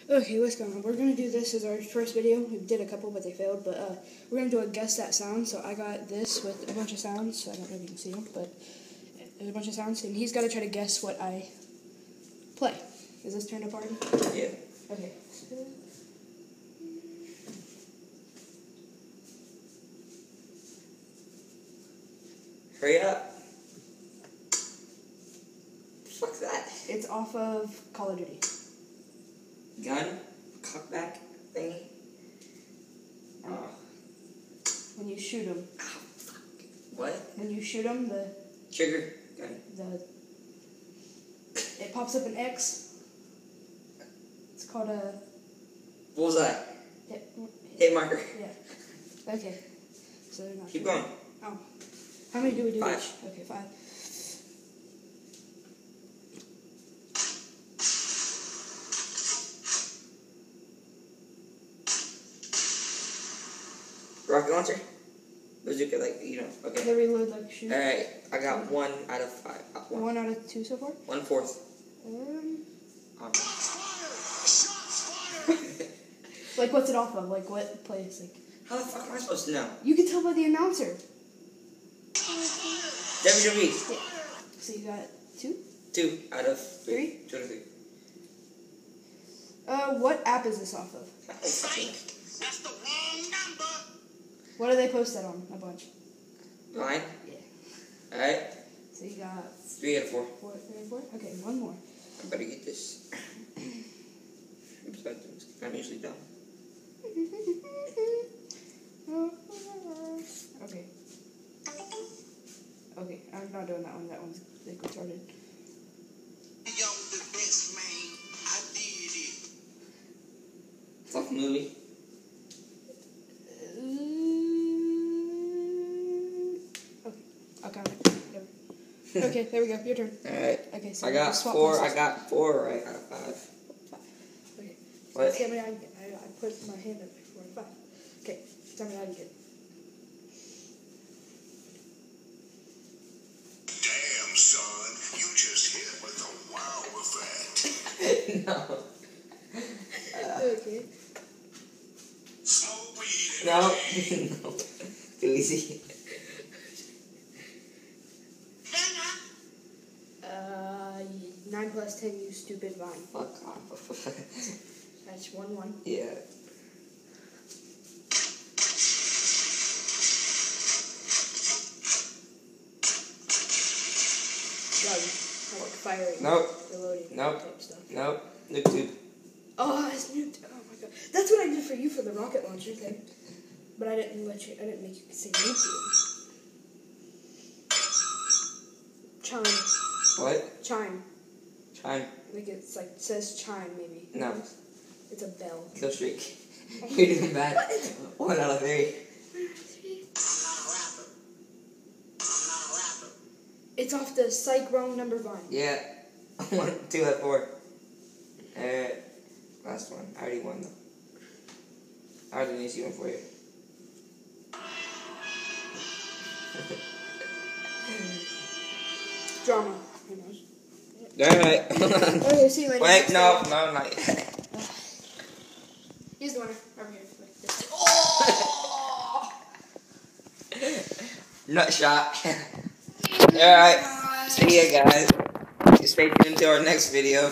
Okay, what's going on? We're going to do this as our first video. We did a couple, but they failed. But we're going to do a guess that sound. So I got this with a bunch of sounds. I don't know if you can see them, but there's a bunch of sounds. And he's got to try to guess what I play. Is this turned up already? Yeah. Okay. Hurry up. Fuck's that? It's off of Call of Duty. Gun? Cockback thingy? Oh. When you shoot them. Oh, fuck. What? When you shoot them, the Trigger gun. It pops up an X. It's called a Bullseye. Hit marker. Yeah. Okay. So they're not. Keep going. Oh. How many do we do 5. each? Okay, 5. Rocket launcher? Bazooka, okay. They reload like shoot. Alright, I got 1 out of 5. 1 out of 2 so far? 1/4. Like, what's it off of? Like, what place? Like, how the fuck am I supposed to know? you can tell by the announcer. WWE. Yeah. So you got 2? 2 out of 3. 3? 2 out of 3. What app is this off of? That's the wrong number. What do they post that on? A bunch. Mine? Yeah. Alright. So you got 3 out of 4. 4, 3, and 4? Okay, 1 more. I better get this. I'm usually dumb. Okay. Okay, I'm not doing that one. That one's like retarded. Yo, the best man. I did it. It's off a movie. Okay. Okay, there we go. Your turn. Alright. Okay, so I got swap 4. places. I got 4 right out of 5. Okay. What? Tell me how you get. I put my hand up before 5. Okay. Tell me how you get. Damn, son. You just hit with a wow effect. No. Okay. Smoke weed. No. No. Too easy. 9 plus 10, you stupid vine. Fuck off. That's 1-1. Yeah. Done. Like firing. Nope. Reloading. Nope. Type stuff. Nope. Nuke tube. Oh, it's nuked. Oh my god. That's what I did for you for the rocket launcher thing. But I didn't make you say nuke tube. Chime. What? Chime. Chime. Like it's like says chime maybe. No. It's a bell. Kill streak. You're doing bad. 1 out of 3. I'm not a rapper. I'm not a rapper. It's off the psych wrong number vine. Yeah. 1, 2 out of 4. Last one. I already won though. I already an easy one for you. Drama. Who knows? Alright. Okay, see you later. Wait, no, not yet. He's the winner. Over here. Like this. Nut shot. Alright. See ya, guys. Stay tuned to our next video.